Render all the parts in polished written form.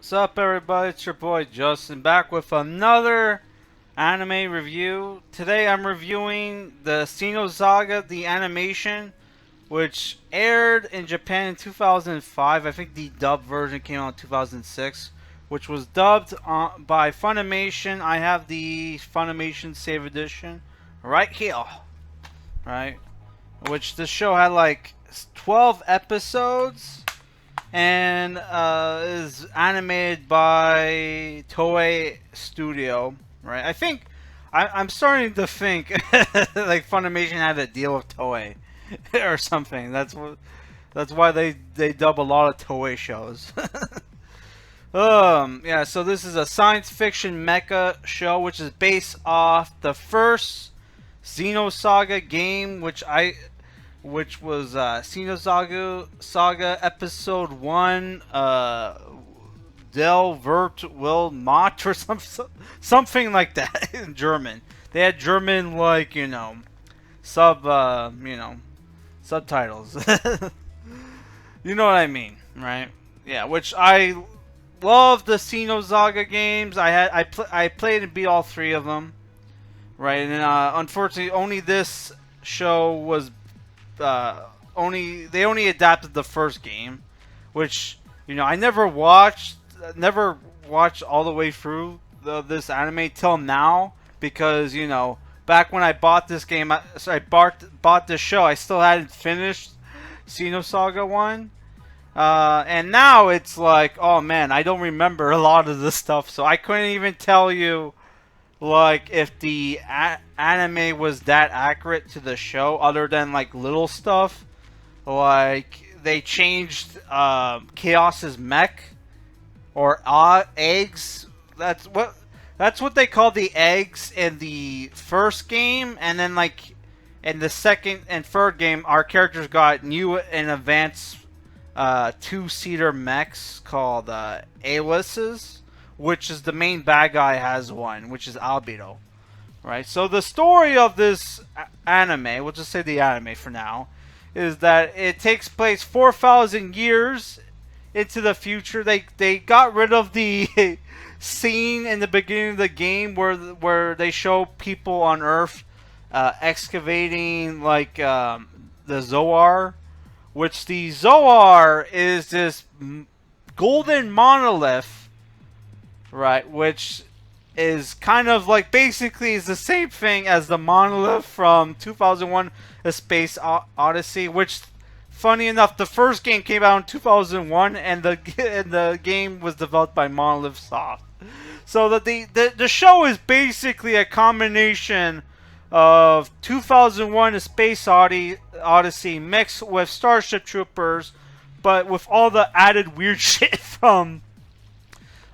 What's up, everybody? It's your boy Justin back with another anime review. Today I'm reviewing the Xenosaga, the animation, which aired in Japan in 2005. I think the dub version came out in 2006, which was dubbed by Funimation. I have the Funimation Save Edition right here, right? Which the show had like 12 episodes and is animated by Toei Studio, right? I think I'm starting to think like Funimation had a deal with Toei or something. That's why they dub a lot of Toei shows. Yeah. So this is a science fiction mecha show, which is based off the first Xenosaga game, which was Xenosaga Saga Episode 1, Del Vert Will Mott or something like that in German. They had German, like, subtitles. You know what I mean, right? Yeah, which I love the Xenosaga games. I played and beat all three of them, right? And unfortunately, only this show was they only adapted the first game, which I never watched all the way through this anime till now, because back when I bought this game, I bought this show, I still hadn't finished Xenosaga 1. And now it's like, oh man, I don't remember a lot of this stuff, so I couldn't even tell you like if the anime was that accurate to the show, other than like little stuff, like they changed Chaos's mech or eggs. That's what they call the eggs in the first game, and then like in the second and third game, our characters got new and advanced two-seater mechs called Alices, which is the main bad guy has one, which is Albedo, right? So the story of this anime, we'll just say the anime for now, is that it takes place 4,000 years into the future. They got rid of the scene in the beginning of the game where they show people on Earth excavating like the Zoar, which the Zoar is this golden monolith, right, which is kind of like basically is the same thing as the monolith from 2001 A Space Odyssey, which funny enough the first game came out in 2001 and the game was developed by Monolithsoft. So that the show is basically a combination of 2001 A Space Odyssey mixed with Starship Troopers, but with all the added weird shit from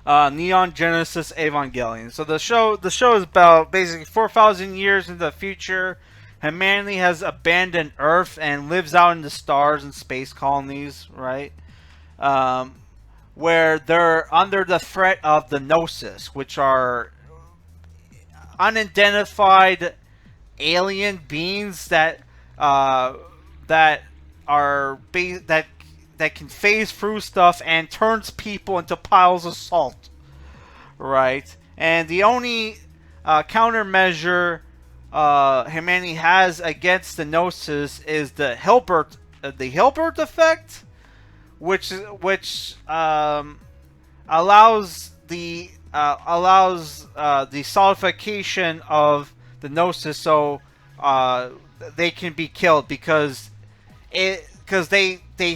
Neon Genesis Evangelion. So the show is about basically 4,000 years into the future. Humanity has abandoned Earth and lives out in the stars and space colonies, right? Where they're under the threat of the Gnosis, which are unidentified alien beings that that can phase through stuff and turns people into piles of salt, right? And the only countermeasure humanity has against the Gnosis is the Hilbert effect, which allows the solidification of the Gnosis, so they can be killed because they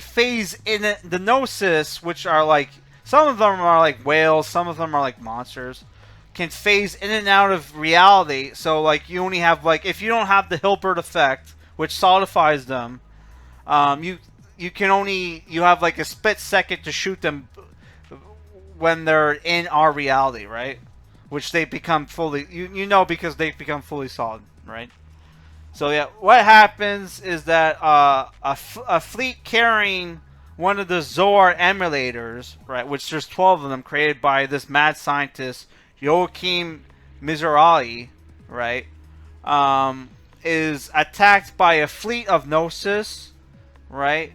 phase in the Gnosis, which are like, some of them are like whales, some of them are like monsters, can phase in and out of reality. So like you only have, like, if you don't have the Hilbert effect, which solidifies them, you have like a split second to shoot them when they're in our reality, right? Which they become fully, because they become fully solid, right? So yeah, what happens is that a fleet carrying one of the Zoar emulators, right, which there's 12 of them created by this mad scientist Joachim Mizrahi, right, is attacked by a fleet of Gnosis, right,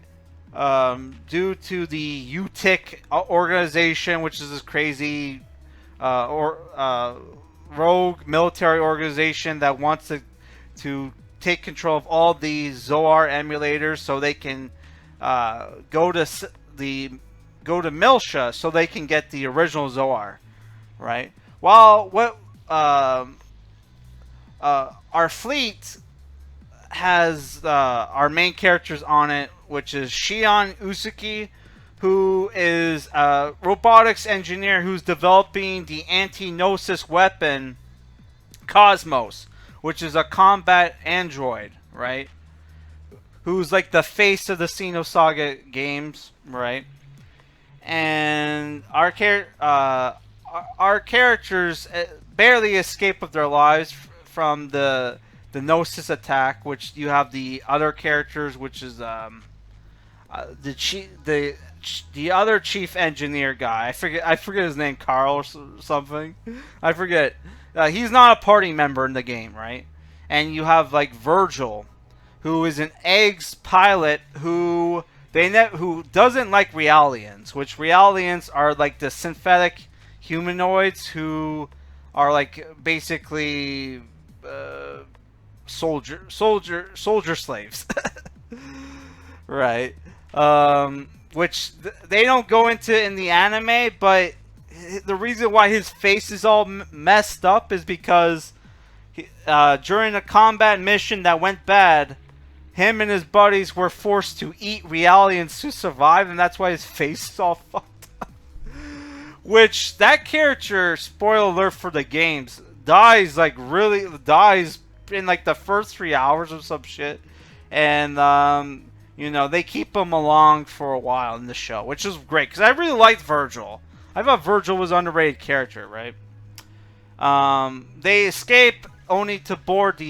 due to the UTIC organization, which is this crazy rogue military organization that wants to take control of all the Zoar emulators, so they can go to Milsha, so they can get the original Zoar, right? While what our fleet has our main characters on it, which is Shion Usuki, who is a robotics engineer who's developing the anti-Gnosis weapon Cosmos, which is a combat android, right? Who's like the face of the Xenosaga games, right? And our characters barely escape with their lives from the Gnosis attack, which you have the other characters, which is the other chief engineer guy. I forget his name, Carl or something. I forget. He's not a party member in the game, right? And you have like Virgil, who is an eggs pilot who doesn't like Realians, which Realians are like the synthetic humanoids who are like basically soldier slaves, right? Which they don't go into in the anime, but the reason why his face is all messed up is because during a combat mission that went bad, him and his buddies were forced to eat Realians to survive, and that's why his face is all fucked up. Which, that character, spoiler alert for the games, dies in like the first 3 hours or some shit. And, you know, they keep him along for a while in the show, which is great, because I really liked Virgil. I thought Virgil was an underrated character, right? They escape only to board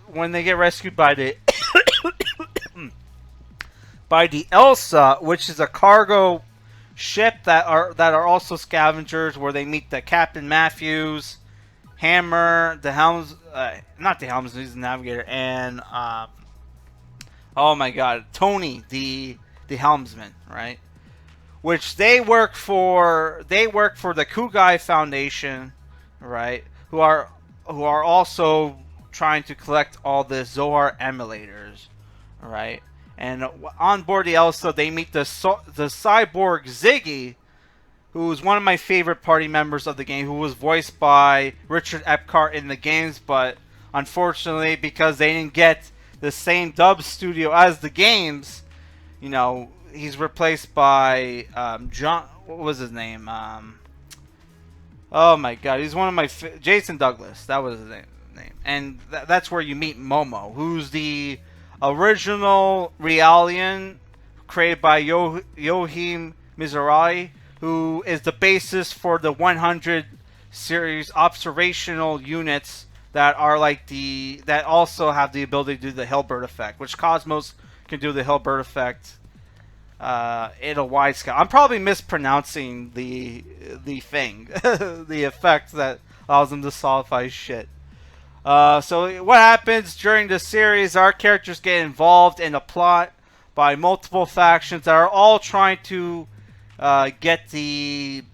when they get rescued by the by the Elsa, which is a cargo ship that are also scavengers, where they meet the Captain Matthews, Hammer, the Helms, not the Helms, he's the navigator, and oh my god, Tony, the helmsman, right? Which they work for the Kugai Foundation, right? Who are also trying to collect all the Zoar emulators, right? And on board the Elsa, they meet the cyborg Ziggy, who is one of my favorite party members of the game, who was voiced by Richard Epcar in the games, but unfortunately, because they didn't get the same dub studio as the games, you know, he's replaced by John. What was his name? Oh my god, he's one of my Jason Douglas. That was his name. And that's where you meet Momo, who's the original Realian created by Yohim Mizurai, who is the basis for the 100 series observational units that are like that also have the ability to do the Hilbert effect, which Cosmos can do the Hilbert effect in a wide scale. I'm probably mispronouncing the thing, the effect that allows them to solidify shit. So what happens during the series? Our characters get involved in a plot by multiple factions that are all trying to get the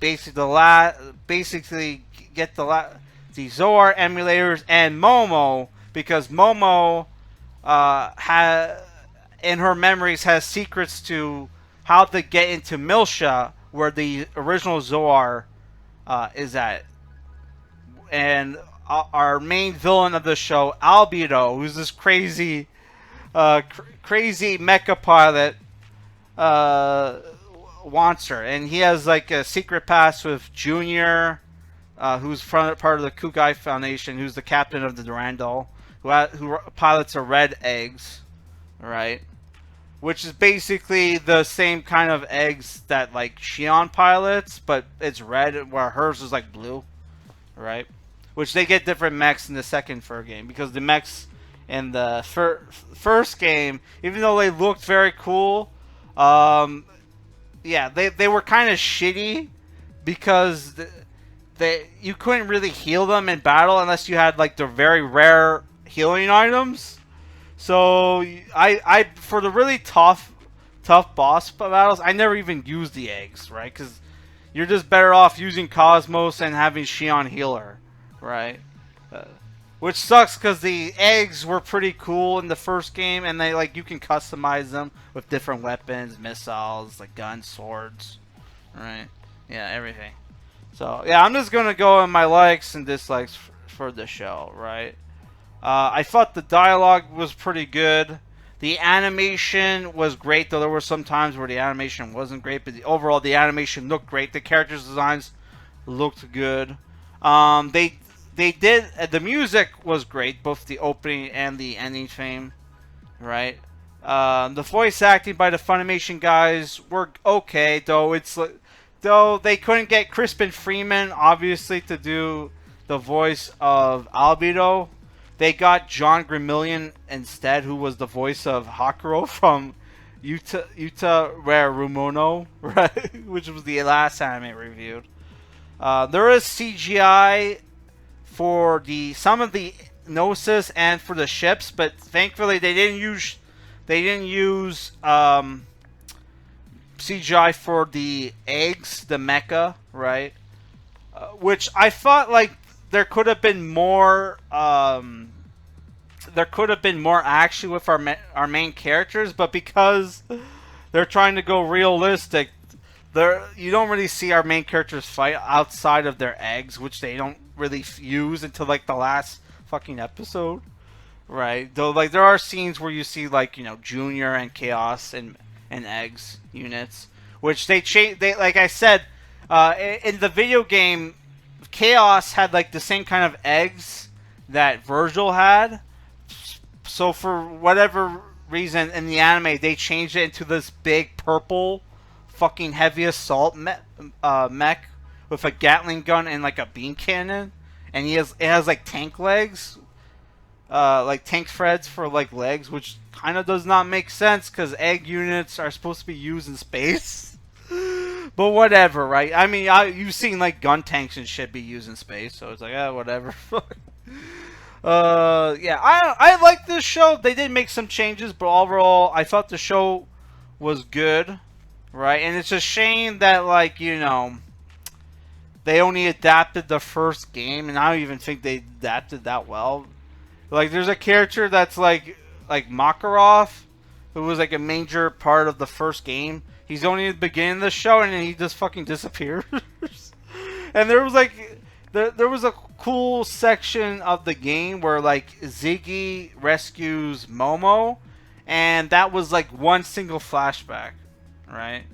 Zoar emulators and Momo, because Momo in her memories has secrets to how to get into Milsha, where the original Zoar is at. And our main villain of the show, Albedo, who's this crazy mecha pilot, wants her, and he has like a secret pass with Junior, who's part of the Kugai Foundation, who's the captain of the Durandal, who pilots a red eggs, right? Which is basically the same kind of eggs that like Shion pilots, but it's red, where hers is like blue, right? Which they get different mechs in the second Fur game, because the mechs in the first game, even though they looked very cool, yeah, they were kind of shitty, because you couldn't really heal them in battle unless you had like the very rare healing items. So I for the really tough tough boss battles, I never even used the eggs, right? Because you're just better off using Cosmos and having Shion healer, right? Uh, which sucks because the eggs were pretty cool in the first game, and they like you can customize them with different weapons, missiles, like guns, swords, right? Yeah, everything. So yeah, I'm just gonna go in my likes and dislikes for the show, right? I thought the dialogue was pretty good. The animation was great, though there were some times where the animation wasn't great, but overall the animation looked great. The characters' designs looked good. They did the music was great, both the opening and the ending theme, right? The voice acting by the Funimation guys were okay, though they couldn't get Crispin Freeman obviously to do the voice of Albedo. They got John Grimillion instead, who was the voice of Hakuro from Yuta Rare Rumono, right? Which was the last anime reviewed. There is CGI for some of the Gnosis and for the ships, but thankfully they didn't use CGI for the eggs, the mecha, right? Which I thought like there could have been more. There could have been more action with our main characters, but because they're trying to go realistic, you don't really see our main characters fight outside of their eggs, which they don't really use until like the last fucking episode, right? Though like there are scenes where you see like Junior and Chaos and eggs units, which they like I said, in the video game, Chaos had like the same kind of eggs that Virgil had. So for whatever reason in the anime, they changed it into this big purple fucking heavy assault mech with a Gatling gun and like a beam cannon, and it has like tank legs, like tank threads for like legs, which kind of does not make sense because egg units are supposed to be used in space. But whatever, right? I mean, you've seen like gun tanks and shit be used in space, so it's like, whatever. Yeah, I like this show. They did make some changes, but overall, I thought the show was good, right? And it's a shame that like they only adapted the first game, and I don't even think they adapted that well. Like, there's a character that's like Makarov, who was like a major part of the first game. He's only at the beginning of the show, and then he just fucking disappears. And there was like there was a cool section of the game where like Ziggy rescues Momo, and that was like one single flashback, right?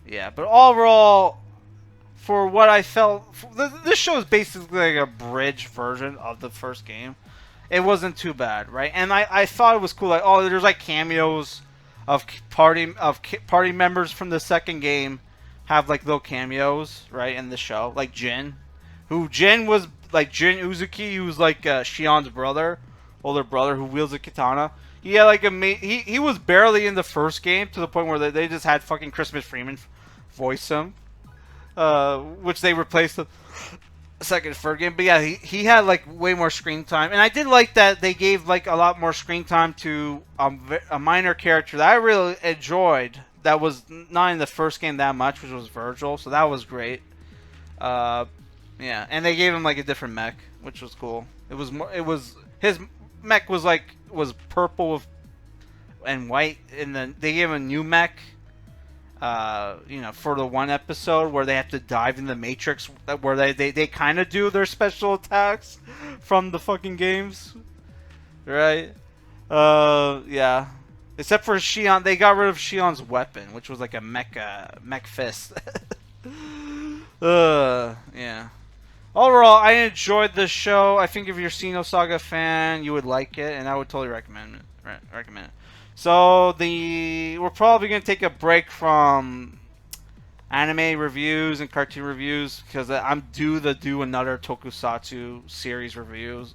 Yeah, but overall, for what I felt, this show is basically like a bridge version of the first game. It wasn't too bad, right? And I thought it was cool. Like, oh, there's like cameos of party members from the second game have like little cameos, right, in the show. Like Jin was like Jin Uzuki, who was like Shion's older brother, who wields a katana. He had like he was barely in the first game to the point where they just had fucking Crispin Freeman voice him, which they replaced the second third game. But yeah, he had like way more screen time, and I did like that they gave like a lot more screen time to a minor character that I really enjoyed. That was not in the first game that much, which was Virgil. So that was great. Yeah, and they gave him like a different mech, which was cool. His mech was purple and white, and then they gave him a new mech. For the one episode where they have to dive in the Matrix, where they kind of do their special attacks from the fucking games, right? Yeah. Except for Shion, they got rid of Shion's weapon, which was like a mech fist. Yeah. Overall, I enjoyed this show. I think if you're a Xenosaga fan, you would like it, and I would totally recommend it. So we're probably gonna take a break from anime reviews and cartoon reviews because I'm due to do another Tokusatsu series reviews.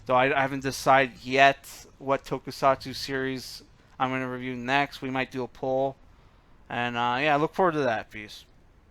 Though I haven't decided yet what Tokusatsu series I'm gonna review next. We might do a poll, and yeah, I look forward to that. Peace.